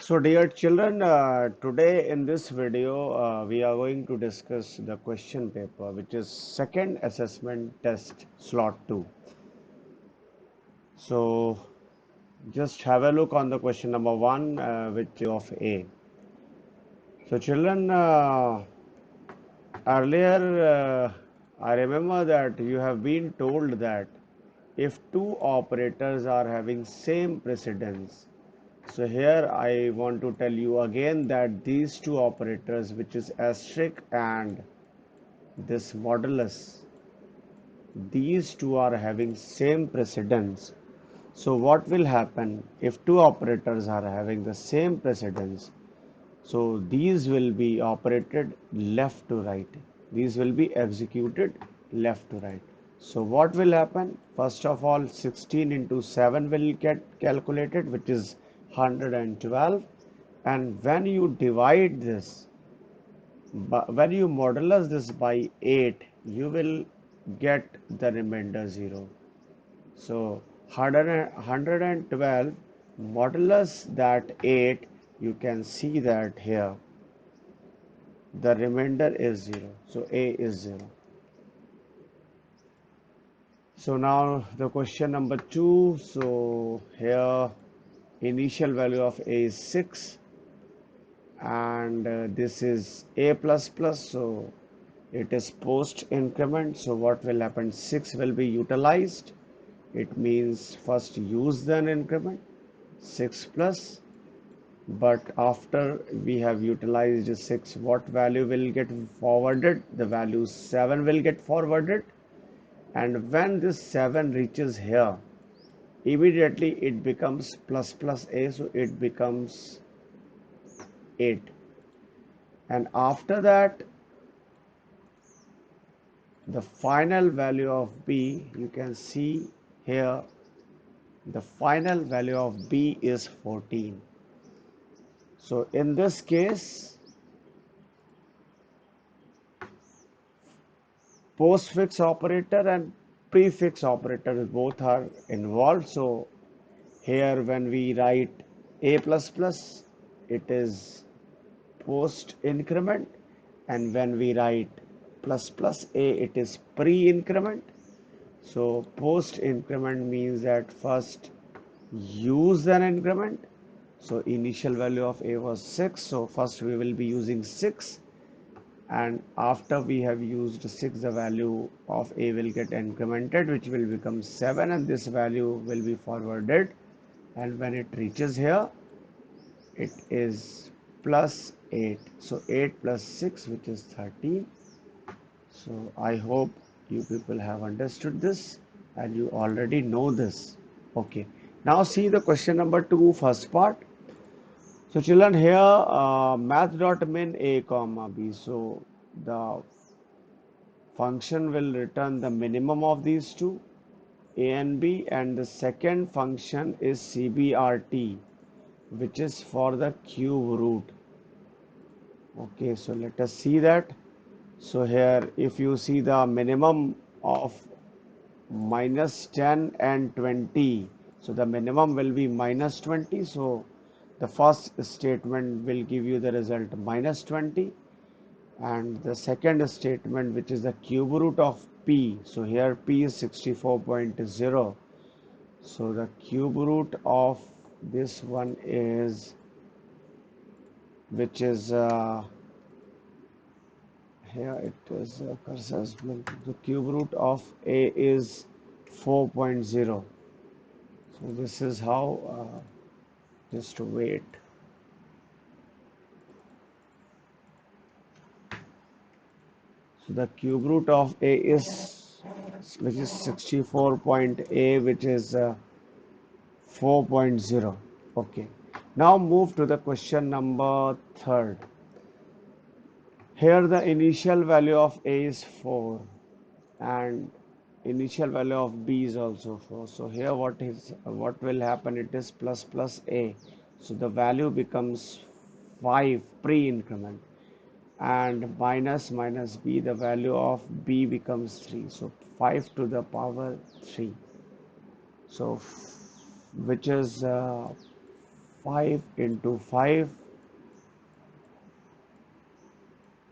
So dear children, today in this video we are going to discuss the question paper which is second assessment test slot 2. So just have a look on the question number 1 which is of A. So children, earlier I remember that you have been told that if two operators are having same precedence. So here I want to tell you again that these two operators, which is asterisk and this modulus, these two are having same precedence. So what will happen if two operators are having the same precedence? So these will be operated left to right. These will be executed left to right. So what will happen? First of all, 16 into 7 will get calculated, which is 112. And when you divide this, when you modulus this by 8, you will get the remainder 0. So 112 modulus that 8, you can see that here the remainder is 0. So A is 0. So now the question number 2. So here initial value of A is 6 and this is A plus plus. So it is post increment. So what will happen? 6 will be utilized. It means first use the increment 6 plus, but after we have utilized 6, what value will get forwarded? The value 7 will get forwarded, and when this 7 reaches here, immediately it becomes plus plus A, so it becomes 8. And after that, the final value of B, you can see here, the final value of B is 14. So in this case, postfix operator and prefix operator both are involved. So here when we write A plus plus, it is post increment, and when we write plus plus A, it is pre increment. So post increment means that first use an increment. So initial value of A was 6, so first we will be using 6, and after we have used 6, the value of A will get incremented, which will become 7, and this value will be forwarded, and when it reaches here, it is plus 8. So 8 plus 6, which is 13. So I hope you people have understood this and you already know this. Okay. Now see the question number 2, first part. So children, here math.min a comma b. So the function will return the minimum of these two, a and b, and the second function is cbrt, which is for the cube root. Okay, so let us see that. So here, if you see the minimum of minus 10 and 20, so the minimum will be minus 20. So the first statement will give you the result minus 20, and the second statement, which is the cube root of p. So here p is 64.0. So the cube root of this one is, which is here it is cursors blank. The cube root of A is 4.0. So this is how, just wait. So the cube root of A is, which is 64 point A, which is 4.0. Okay. Now move to the question number 3rd. Here the initial value of A is 4 and initial value of B is also 4. So here what will happen? It is plus plus A. So the value becomes 5 pre-increment, and minus minus B, the value of B becomes 3. So 5 to the power 3. So which is 5 into 5,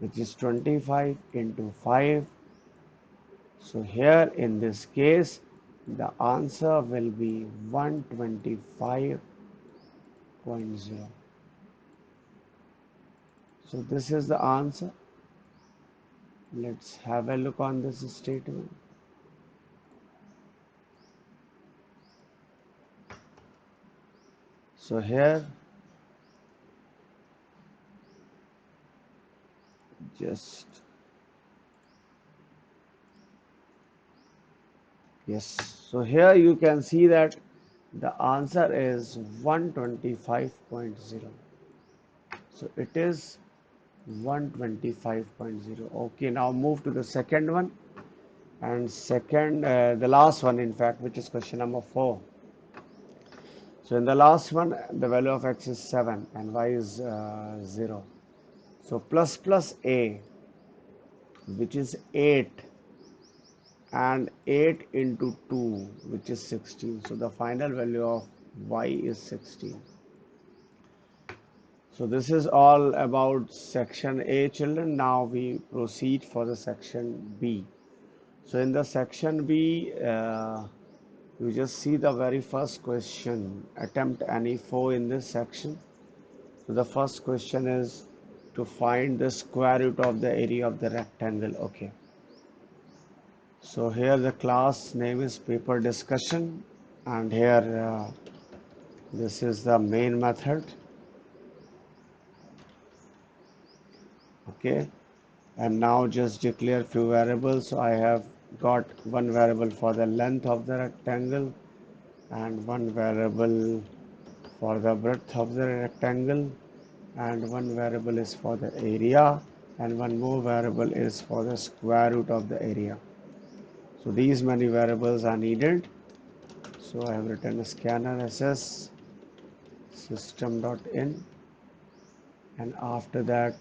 which is 25 into 5. So here in this case, the answer will be 125.0. So this is the answer. Let's have a look on this statement. So here, just, yes. So here you can see that the answer is 125.0. So it is 125.0. Okay, now move to the second one. And second, the last one, in fact, which is question number 4. So in the last one, the value of x is 7 and y is 0. So plus plus a, which is 8, and 8 into 2, which is 16. So the final value of y is 16. So this is all about section A, children. Now we proceed for the section B. So in the section B, you just see the very first question. Attempt any 4 in this section. So the first question is to find the square root of the area of the rectangle. Okay. So here the class name is paper discussion, and here this is the main method. Okay. And now just declare few variables. So I have got one variable for the length of the rectangle and one variable for the breadth of the rectangle, and one variable is for the area, and one more variable is for the square root of the area. So these many variables are needed. So I have written a scanner ss system.in, and after that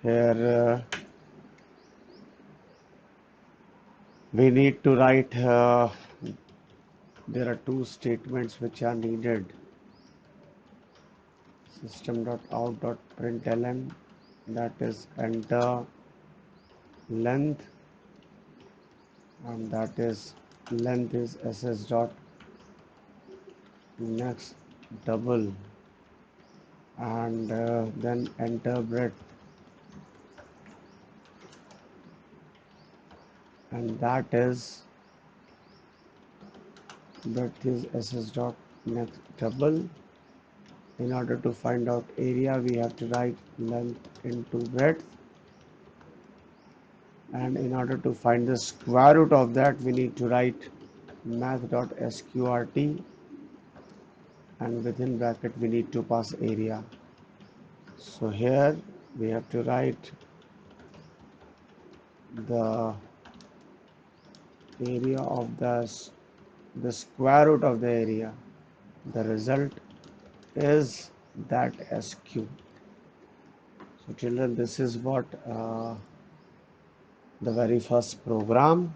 here we need to write there are two statements which are needed. System.out.println, that is enter length, and that is length is ss dot next double, and then enter breadth, and that is ss dot next double. In order to find out area, we have to write length into breadth, and in order to find the square root of that, we need to write math.sqrt, and within bracket we need to pass area. So here we have to write the area of the square root of the area. The result is that SQ. So children, this is what the very first program.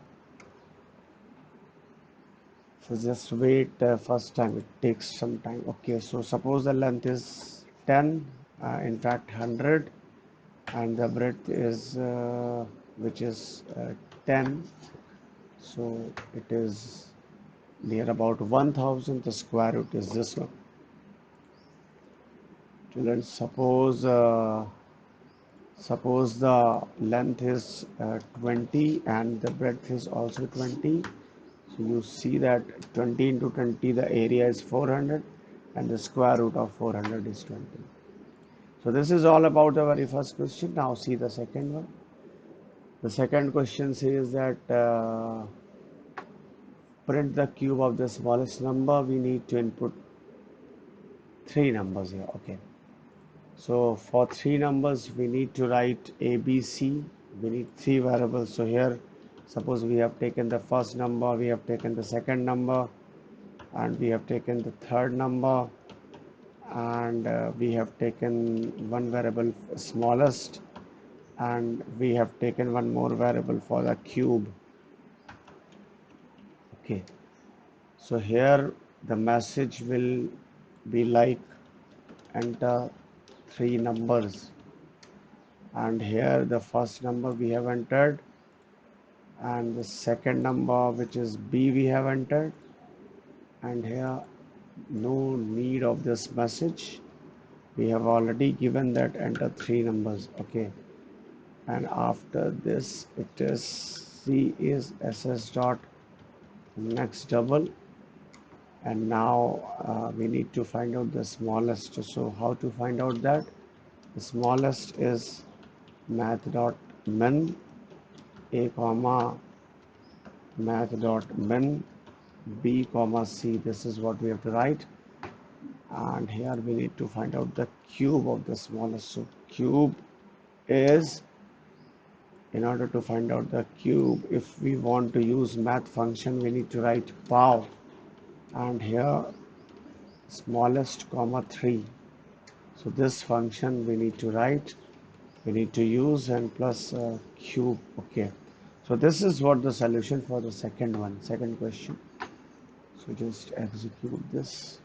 So just wait, first time it takes some time. Okay, so suppose the length is 10, in fact 100, and the breadth is which is 10. So it is near about 1000. The square root is this one. Children, suppose the length is 20 and the breadth is also 20. So you see that 20 into 20, the area is 400, and the square root of 400 is 20. So this is all about the very first question. Now see the second one. The second question says that print the cube of the smallest number. We need to input three numbers here. Okay. So for three numbers, we need to write ABC. We need three variables. So here, suppose we have taken the first number, we have taken the second number, and we have taken the third number, and we have taken one variable smallest, and we have taken one more variable for the cube. Okay. So here the message will be like enter three numbers, and here the first number we have entered and the second number, which is B, we have entered, and here no need of this message. We have already given that enter three numbers. Okay, and after this it is C is SS dot next double, and now we need to find out the smallest. So how to find out that? The smallest is math dot min a comma math dot min b comma c. This is what we have to write, and here we need to find out the cube of the smallest. So cube is, in order to find out the cube, if we want to use math function, we need to write pow, and here smallest comma 3. So this function we need to write, we need to use, and plus cube. Okay, so this is what the solution for the second question. So just execute this.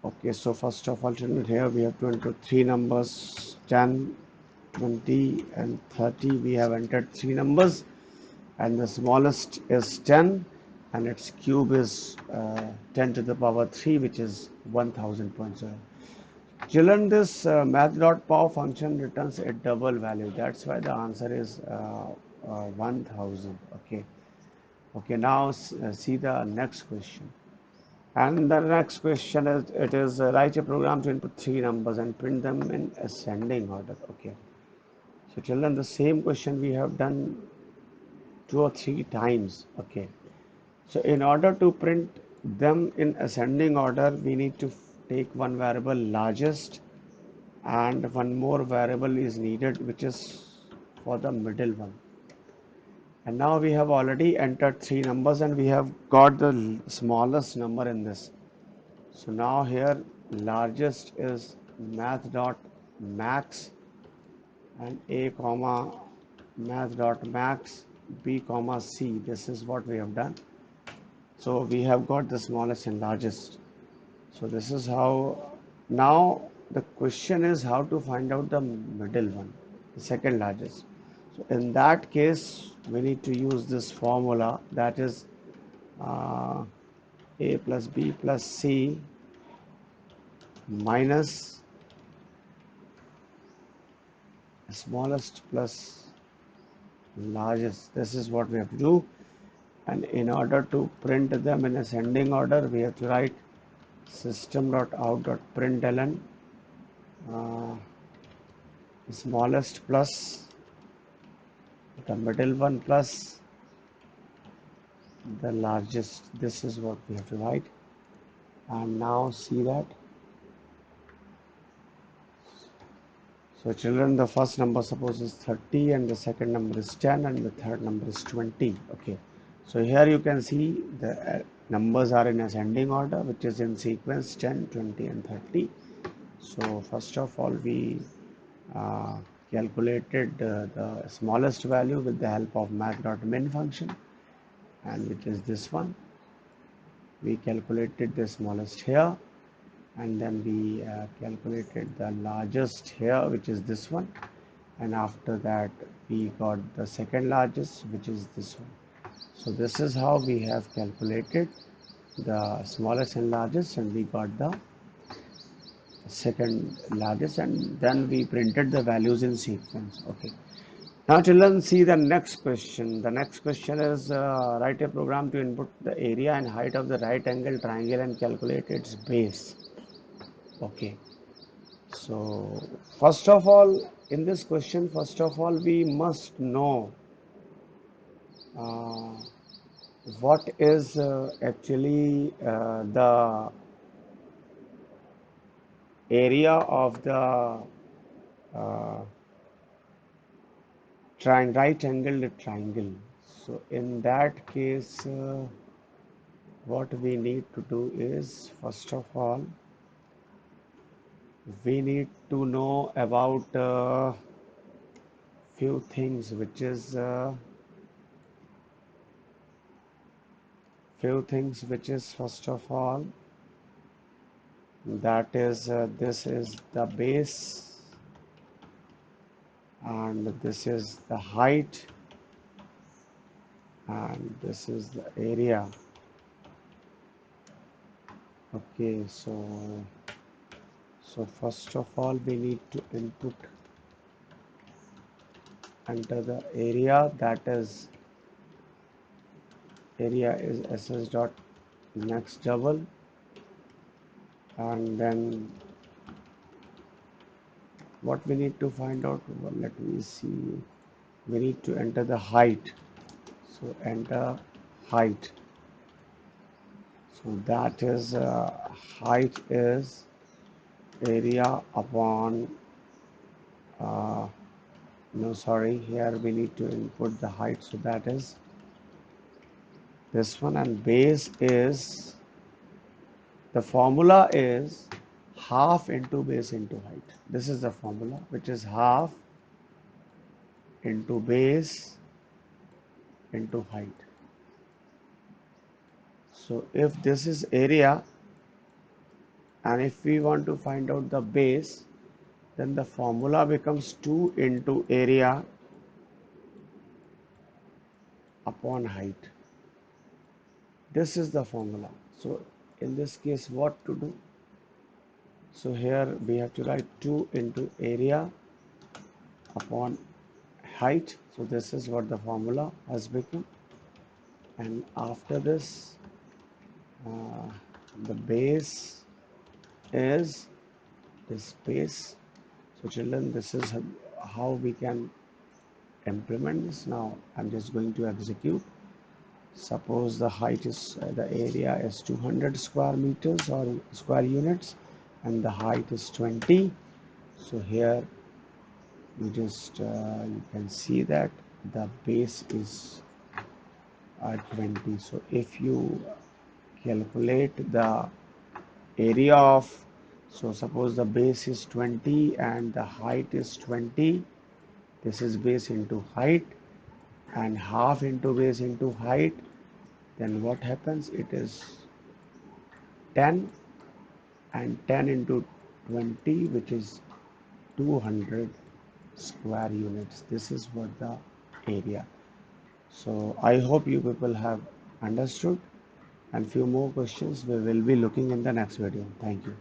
Okay, so first of all, children, here we have to enter three numbers, 10, 20 and 30. We have entered three numbers, and the smallest is 10, and its cube is 10 to the power 3, which is 1000.0. Children, this math.pow function returns a double value. That's why the answer is 1000. Okay. Okay, now see the next question. And the next question is, it is write a program to input three numbers and print them in ascending order. Okay. So children, the same question we have done two or three times. Okay. So in order to print them in ascending order, we need to take one variable largest, and one more variable is needed, which is for the middle one. And now we have already entered three numbers and we have got the smallest number in this. So now here largest is math dot max, and a comma math dot max b comma c. This is what we have done. So we have got the smallest and largest. So this is how. Now the question is how to find out the middle one, the second largest. So in that case, we need to use this formula, that is uh, a plus b plus c minus smallest plus largest. This is what we have to do. And in order to print them in ascending order, we have to write system.out.println uh, smallest plus the middle one plus the largest. This is what we have to write. And now see that. So children, the first number suppose is 30, and the second number is 10, and the third number is 20. Okay. So here you can see the numbers are in ascending order, which is in sequence 10, 20 and 30. So first of all, we uh, calculated the smallest value with the help of math.min function, and which is this one. We calculated the smallest here, and then we calculated the largest here, which is this one, and after that we got the second largest, which is this one. So this is how we have calculated the smallest and largest, and we got the second largest, and then we printed the values in sequence. Okay, now children, see the next question. The next question is write a program to input the area and height of the right angle triangle and calculate its base. Okay, so first of all, in this question, first of all, we must know uh, what is actually the area of the uh, right angled triangle. So in that case, what we need to do is, first of all, we need to know about few things, which is few things, which is first of all, that is this is the base and this is the height and this is the area. Okay, so first of all we need to input enter the area, that is area is ss dot next double, and then what we need to find out, well, let me see, we need to enter the height, so enter height. So that is height is area upon uh, no, sorry, here we need to input the height, so that is this one, and base is, the formula is half into base into height. This is the formula, which is half into base into height. So if this is area and if we want to find out the base, then the formula becomes 2 into area upon height. This is the formula. So in this case, what to do? So here we have to write 2 into area upon height. So this is what the formula has become. And after this, uh, the base is this base. So children, this is how we can implement this. Now I'm just going to execute. Suppose the height is the area is 200 square meters or square units and the height is 20. So here you just you can see that the base is 20. So if you calculate the area of, so suppose the base is 20 and the height is 20, this is base into height, and half into base into height, then what happens, it is 10, and 10 into 20, which is 200 square units. This is what the area. So I hope you people have understood, and few more questions we will be looking in the next video. Thank you.